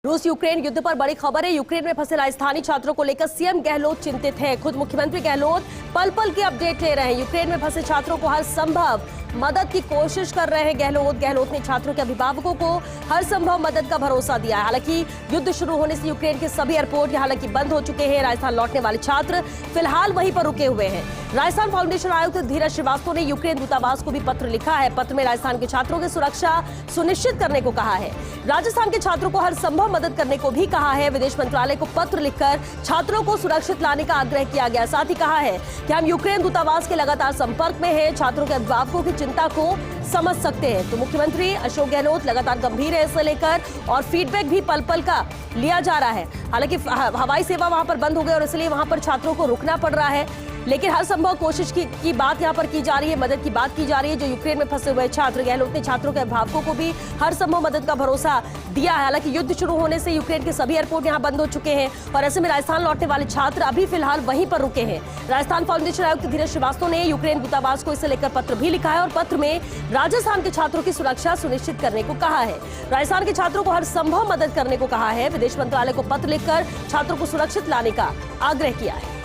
रूस यूक्रेन युद्ध पर बड़ी खबर है। यूक्रेन में फंसे राजस्थानी छात्रों को लेकर सीएम गहलोत चिंतित हैं। खुद मुख्यमंत्री गहलोत पल पल की अपडेट ले रहे हैं। यूक्रेन में फंसे छात्रों को हर संभव मदद की कोशिश कर रहे हैं गहलोत ने छात्रों के अभिभावकों को हर संभव मदद का भरोसा दिया है। हालांकि युद्ध शुरू होने से यूक्रेन के सभी एयरपोर्ट हालांकि बंद हो चुके हैं। राजस्थान लौटने वाले छात्र फिलहाल वहीं पर रुके हुए हैं। राजस्थान फाउंडेशन आयुक्त धीरज श्रीवास्तव ने यूक्रेन दूतावास को भी पत्र लिखा है। पत्र में राजस्थान के छात्रों की सुरक्षा सुनिश्चित करने को कहा है। राजस्थान के छात्रों को हर संभव मदद करने को भी कहा है। विदेश मंत्रालय को पत्र लिखकर छात्रों को सुरक्षित लाने का आग्रह किया गया। साथ ही कहा है कि हम यूक्रेन दूतावास के लगातार संपर्क में हैं, छात्रों के अभिभावकों की चिंता को समझ सकते हैं। तो मुख्यमंत्री अशोक गहलोत लगातार गंभीर है इसे लेकर और फीडबैक भी पल पल का लिया जा रहा है। हालांकि हवाई सेवा वहां पर बंद हो गई और इसलिए वहां पर छात्रों को रुकना पड़ रहा है, लेकिन हर संभव कोशिश की बात यहां पर की जा रही है, मदद की बात की जा रही है। जो यूक्रेन में फंसे हुए छात्र, गहलोत ने छात्रों के अभिभावकों को भी हर संभव मदद का भरोसा दिया है। हालांकि युद्ध शुरू होने से यूक्रेन के सभी एयरपोर्ट यहां बंद हो चुके हैं और ऐसे में राजस्थान लौटने वाले छात्र अभी फिलहाल वहीं पर रुके हैं। राजस्थान फाउंडेशन आयुक्त धीरज श्रीवास्तव ने यूक्रेन दूतावास को इसे लेकर पत्र भी लिखा है और पत्र में राजस्थान के छात्रों की सुरक्षा सुनिश्चित करने को कहा है। राजस्थान के छात्रों को हर संभव मदद करने को कहा है। विदेश मंत्रालय को पत्र लिखकर छात्रों को सुरक्षित लाने का आग्रह किया है।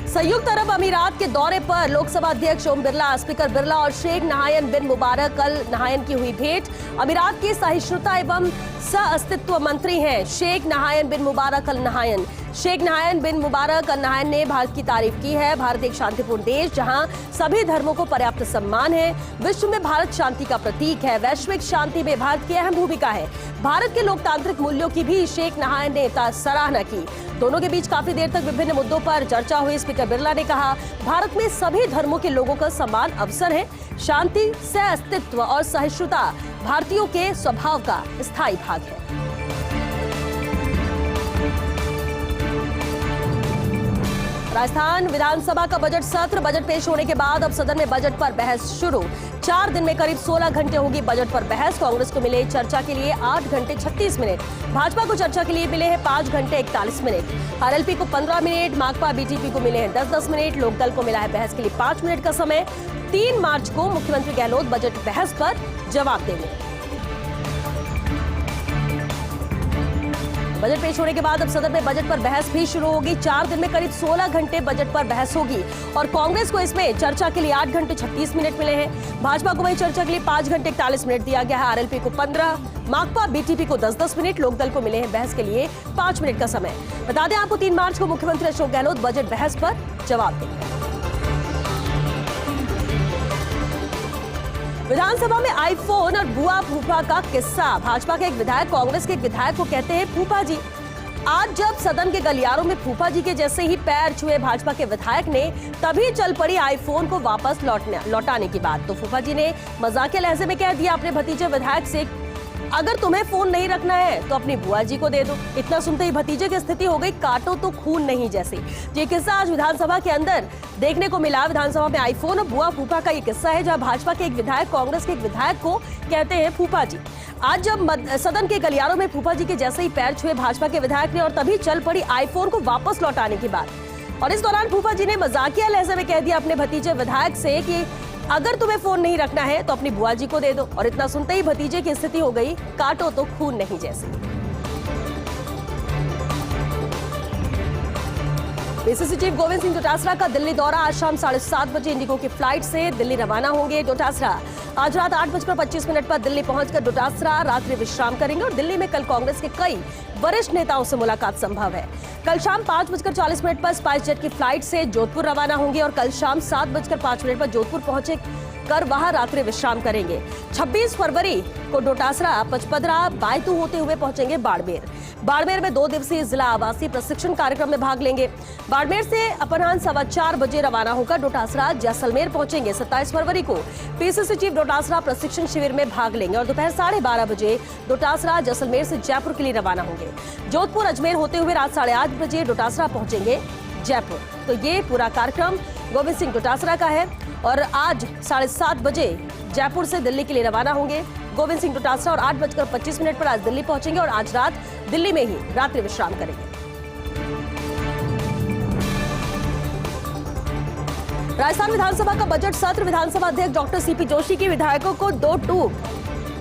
संयुक्त अरब अमीरात के दौरे पर लोकसभा अध्यक्ष ओम बिरला, स्पीकर बिरला और शेख नहायन बिन मुबारक अल नहायन की हुई भेंट। अमीरात के सहिष्णुता एवं सह-अस्तित्व मंत्री हैं शेख नहायन बिन मुबारक अल नहायन। शेख नहायन बिन मुबारक अल नहायन ने भारत की तारीफ की है। भारत एक शांतिपूर्ण देश जहां सभी धर्मों को पर्याप्त सम्मान है। विश्व में भारत शांति का प्रतीक है। वैश्विक शांति में भारत की अहम भूमिका है। भारत के लोकतांत्रिक मूल्यों की भी शेख नहायन ने सराहना की। दोनों के बीच काफी देर तक विभिन्न मुद्दों पर चर्चा हुई। स्पीकर बिरला ने कहा, भारत में सभी धर्मों के लोगों का समान अवसर है। शांति, सह अस्तित्व और सहिष्णुता भारतीयों के स्वभाव का स्थायी भाग है। राजस्थान विधानसभा का बजट सत्र, बजट पेश होने के बाद अब सदन में बजट पर बहस शुरू। 4 दिन में करीब 16 घंटे होगी बजट पर बहस। कांग्रेस को मिले चर्चा के लिए 8 घंटे 36 मिनट, भाजपा को चर्चा के लिए मिले हैं 5 घंटे 41 मिनट, आरएलपी को 15 मिनट, माकपा बीटीपी को मिले हैं 10-10 मिनट, लोकदल को मिला है बहस के लिए 5 मिनट का समय। 3 मार्च को मुख्यमंत्री गहलोत बजट बहस पर जवाब देंगे। बजट पेश होने के बाद अब सदन में बजट पर बहस भी शुरू होगी। 4 दिन में करीब 16 घंटे बजट पर बहस होगी और कांग्रेस को इसमें चर्चा के लिए 8 घंटे 36 मिनट मिले हैं। भाजपा को वही चर्चा के लिए 5 घंटे 41 मिनट दिया गया है। आरएलपी को 15, माकपा बीटीपी को 10-10 मिनट, लोकदल को मिले हैं बहस के लिए 5 मिनट का समय। बता दें आपको 3 मार्च को मुख्यमंत्री अशोक गहलोत बजट बहस पर जवाब देंगे। विधानसभा में आईफोन और बुआ फूफा का किस्सा। भाजपा के एक विधायक कांग्रेस के एक विधायक को कहते हैं फूफा जी। आज जब सदन के गलियारों में फूफा जी के जैसे ही पैर छुए भाजपा के विधायक ने, तभी चल पड़ी आईफोन को वापस लौटाने की बात। तो फूफा जी ने मजाकिया लहजे में कह दिया अपने भतीजे विधायक से, अगर तुम्हें फोन नहीं रखना है तो अपनी बुआ जी को दे दो। इतना सुनते ही भतीजे की स्थिति हो गई काटो तो खून नहीं जैसी। ये किस्सा आज विधानसभा के अंदर देखने को मिला। विधानसभा में आईफोन और बुआ फूफा का ये किस्सा है, जहां भाजपा के एक विधायक कांग्रेस के एक विधायक को कहते हैं फूफा जी। आज जब सदन के गलियारों में फूफा जी के जैसे ही पैर छुए भाजपा के विधायक ने और तभी चल पड़ी आईफोन को वापस लौटाने की बात। और इस दौरान फूफा जी ने मजाकिया लहजे में कह दिया अपने भतीजे विधायक से कि अगर तुम्हें फोन नहीं रखना है तो अपनी बुआ जी को दे दो। और इतना सुनते ही भतीजे की स्थिति हो गई काटो तो खून नहीं जैसी। पीसीसी चीफ गोविंद सिंह डोटासरा का दिल्ली दौरा। आज शाम 7:30 बजे इंडिगो की फ्लाइट से दिल्ली रवाना होंगे डोटासरा। आज रात 8:25 पर दिल्ली पहुंचकर डोटासरा रात्रि विश्राम करेंगे और दिल्ली में कल कांग्रेस के कई वरिष्ठ नेताओं से मुलाकात संभव है। कल शाम 5:40 पर स्पाइस जेट की फ्लाइट से जोधपुर रवाना होंगे और कल शाम 7:05 पर जोधपुर पहुंचे कर वहां रात्रि विश्राम करेंगे। 26 फरवरी को डोटासरा पचपदरा बायतू होते हुए पहुंचेंगे बाड़मेर। बाड़मेर में 2 दिवसीय जिला आवासीय प्रशिक्षण कार्यक्रम में भाग लेंगे। बाड़मेर से अपराह्न 4:15 बजे रवाना होकर डोटासरा जैसलमेर पहुंचेंगे। 27 फरवरी को पीसीसी चीफ डोटासरा प्रशिक्षण शिविर में भाग लेंगे और दोपहर 12:30 बजे डोटासरा जैसलमेर से जयपुर के लिए रवाना होंगे। जोधपुर अजमेर होते हुए रात 8:30 बजे डोटासरा पहुंचेंगे जयपुर। तो ये पूरा कार्यक्रम गोविंद सिंह डोटासरा का है और आज 7:30 बजे जयपुर से दिल्ली के लिए रवाना होंगे गोविंद सिंह डोटासरा और 8:25 पर आज दिल्ली पहुंचेंगे और आज रात दिल्ली में ही रात्रि विश्राम करेंगे। राजस्थान विधानसभा का बजट सत्र। विधानसभा अध्यक्ष डॉक्टर सीपी जोशी की विधायकों को 2 टूक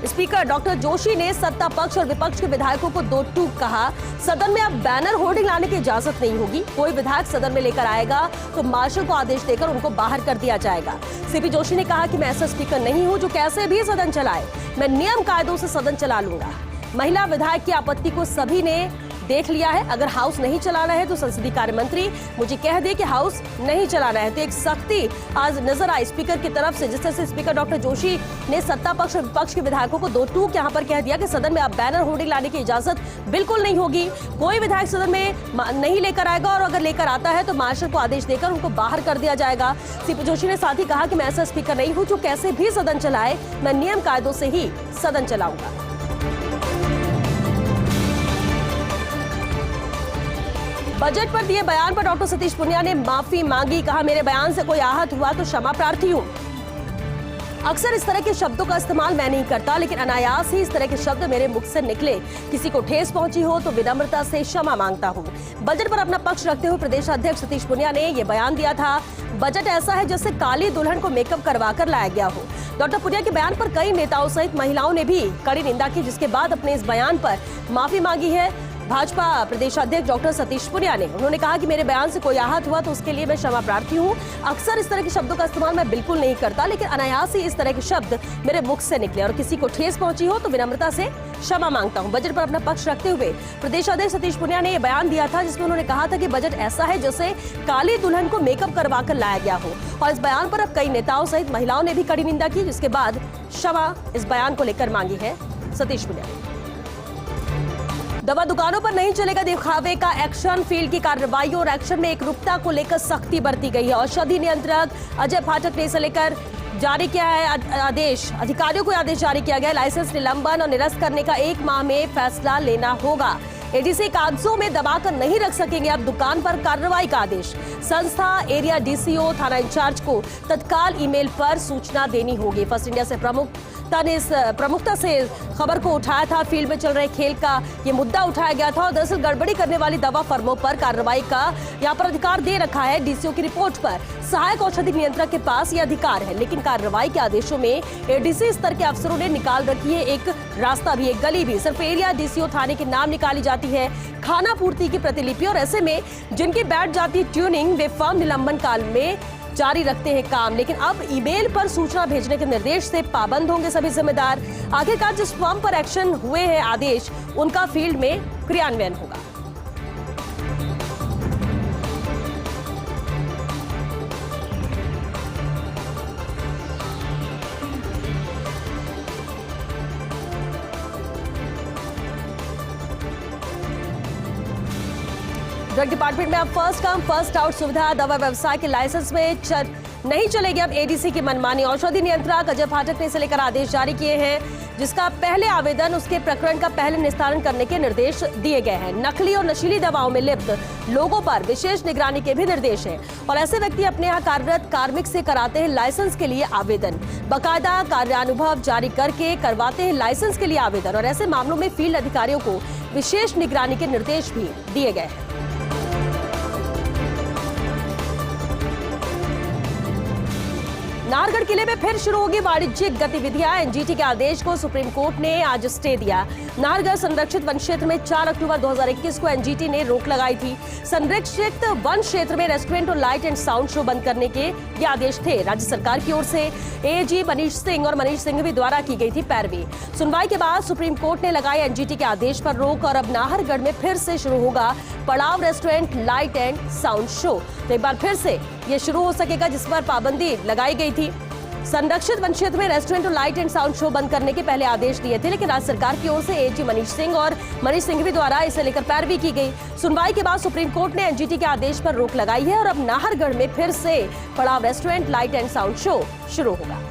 स्पीकर डॉक्टर जोशी ने सत्ता पक्ष और विपक्ष के विधायकों को दो टूक कहा। सदन में अब बैनर होर्डिंग लाने की इजाजत नहीं होगी। कोई विधायक सदन में लेकर आएगा तो मार्शल को आदेश देकर उनको बाहर कर दिया जाएगा। सीपी जोशी ने कहा कि मैं ऐसा स्पीकर नहीं हूं जो कैसे भी सदन चलाए, मैं नियम कायदों से सदन चला लूंगा। महिला विधायक की आपत्ति को सभी ने देख लिया है। अगर हाउस नहीं चलाना है तो संसदीय कार्य मंत्री मुझे कह दे कि हाउस नहीं चलाना है। तो एक सख्ती आज नजर आई स्पीकर की तरफ से, जिस तरह से स्पीकर डॉक्टर जोशी ने सत्ता पक्ष और विपक्ष के विधायकों को दो टूक यहां पर कह दिया कि सदन में अब बैनर होर्डिंग लाने की इजाजत बिल्कुल नहीं होगी। कोई विधायक सदन में नहीं लेकर आएगा और अगर लेकर आता है तो मार्शल को आदेश देकर उनको बाहर कर दिया जाएगा। सीपी जोशी ने साथ ही कहा कि मैं ऐसा स्पीकर नहीं हूं जो कैसे भी सदन चलाए, मैं नियम कायदों से ही सदन चलाऊंगा। बजट पर दिए बयान पर डॉक्टर सतीश पुनिया ने माफी मांगी। कहा मेरे बयान से कोई आहत हुआ तो क्षमा प्रार्थी हूं। अक्सर इस तरह के शब्दों का इस्तेमाल मैं नहीं करता, लेकिन अनायास ही इस तरह के शब्द मेरे मुख से निकले। किसी को ठेस पहुंची हो तो विनम्रता से क्षमा मांगता हूं। बजट पर अपना पक्ष रखते हुए प्रदेश अध्यक्ष सतीश पुनिया ने यह बयान दिया था। बजट ऐसा है जैसे काली दुल्हन को मेकअप करवा कर लाया गया हो। डॉक्टर पुनिया के बयान पर कई नेताओं सहित महिलाओं ने भी कड़ी निंदा की, जिसके बाद अपने इस बयान पर माफी मांगी है भाजपा प्रदेश अध्यक्ष डॉक्टर सतीश पुनिया ने। उन्होंने कहा कि मेरे बयान से कोई आहत हुआ तो उसके लिए मैं क्षमा प्रार्थी हूं। अक्सर इस तरह के शब्दों का इस्तेमाल मैं बिल्कुल नहीं करता, लेकिन अनायास ही इस तरह के शब्द मेरे मुख से निकले और किसी को ठेस पहुंची हो तो विनम्रता से क्षमा मांगता हूं। बजट पर अपना पक्ष रखते हुए प्रदेश अध्यक्ष सतीश पुनिया ने यह बयान दिया था, जिसमें उन्होंने कहा था कि बजट ऐसा है जैसे काली दुल्हन को मेकअप करवा कर लाया गया हो। और इस बयान पर अब कई नेताओं सहित महिलाओं ने भी कड़ी निंदा की, जिसके बाद क्षमा इस बयान को लेकर मांगी है सतीश पुनिया ने। दवा दुकानों पर नहीं चलेगा दिखावे का एक्शन। फील्ड की कार्रवाई और एक्शन में एकरूपता को लेकर सख्ती बरती गई है। औषधि नियंत्रक अजय फाटक ने इसे लेकर जारी किया है आदेश। अधिकारियों को आदेश जारी किया गया। लाइसेंस निलंबन और निरस्त करने का 1 माह में फैसला लेना होगा। एडीसी कागजों में दबाकर नहीं रख सकेंगे अब दुकान पर कार्रवाई का आदेश। संस्था एरिया डीसीओ थाना इंचार्ज को तत्काल ईमेल पर सूचना देनी होगी। फर्स्ट इंडिया से प्रमुखता से खबर को उठाया था। फील्ड में चल रहे खेल का ये मुद्दा उठाया गया था और दरअसल गड़बड़ी करने वाली दवा फर्मों पर कार्रवाई का यहाँ पर अधिकार दे रखा है। डीसीओ की रिपोर्ट पर सहायक औषधि नियंत्रक के पास ये अधिकार है, लेकिन कार्रवाई के आदेशों में एडीसी स्तर के अफसरों ने निकाल रखी है एक रास्ता भी, एक गली भी। सिर्फ एरिया डीसीओ थाने के नाम निकाली जाती है, खाना पूर्ति की प्रतिलिपि, और ऐसे में जिनकी बैठ जाती है ट्यूनिंग वे फर्म निलंबन काल में जारी रखते हैं काम। लेकिन अब ईमेल पर सूचना भेजने के निर्देश से पाबंद होंगे सभी जिम्मेदार। आखिरकार जिस फर्म पर एक्शन हुए हैं आदेश, उनका फील्ड में क्रियान्वयन होगा। ड्रग डिपार्टमेंट में अब फर्स्ट कम फर्स्ट आउट सुविधा। दवा व्यवसाय के लाइसेंस में नहीं चलेगी अब एडीसी की मनमानी। औषधि नियंत्रक अजय फाटक ने इसे लेकर आदेश जारी किए हैं, जिसका पहले आवेदन उसके प्रकरण का पहले निस्तारण करने के निर्देश दिए गए हैं। नकली और नशीली दवाओं में लिप्त लोगों पर विशेष निगरानी के भी निर्देश हैं और ऐसे व्यक्ति अपने यहाँ कार्यरत कार्मिक से कराते हैं लाइसेंस के लिए आवेदन। बाकायदा कार्यानुभव जारी करके करवाते हैं लाइसेंस के लिए आवेदन और ऐसे मामलों में फील्ड अधिकारियों को विशेष निगरानी के निर्देश भी दिए गए हैं। नाहरगढ़ किले में फिर शुरू होगी वाणिज्यिक गतिविधियां। एनजीटी के आदेश को सुप्रीम कोर्ट ने आज स्टे दिया। नाहरगढ़ संरक्षित वन क्षेत्र में 4 अक्टूबर 2021 को एनजीटी ने रोक लगाई थी। संरक्षित वन क्षेत्र में रेस्टोरेंट और लाइट एंड साउंड शो बंद करने के ये आदेश थे। राज्य सरकार की ओर से एएजी मनीष सिंह और मनीष सिंघवी द्वारा की गई थी पैरवी। सुनवाई के बाद सुप्रीम कोर्ट ने लगाई एनजीटी के आदेश पर रोक और अब नाहरगढ़ में फिर से शुरू होगा पड़ाव restaurant light and sound show. तो एक बार फिर से ये शुरू हो सकेगा जिस पर पाबंदी लगाई गई थी। संरक्षित वन क्षेत्र में रेस्टोरेंट और लाइट एंड साउंड शो बंद करने के पहले आदेश दिए थे, लेकिन राज्य सरकार की ओर से एएजी मनीष सिंह और मनीष सिंघवी द्वारा इसे लेकर पैरवी की गई। सुनवाई के बाद सुप्रीम कोर्ट ने एनजीटी के आदेश पर रोक लगाई है और अब नाहरगढ़ में फिर से पड़ाव restaurant light and sound show शुरू होगा।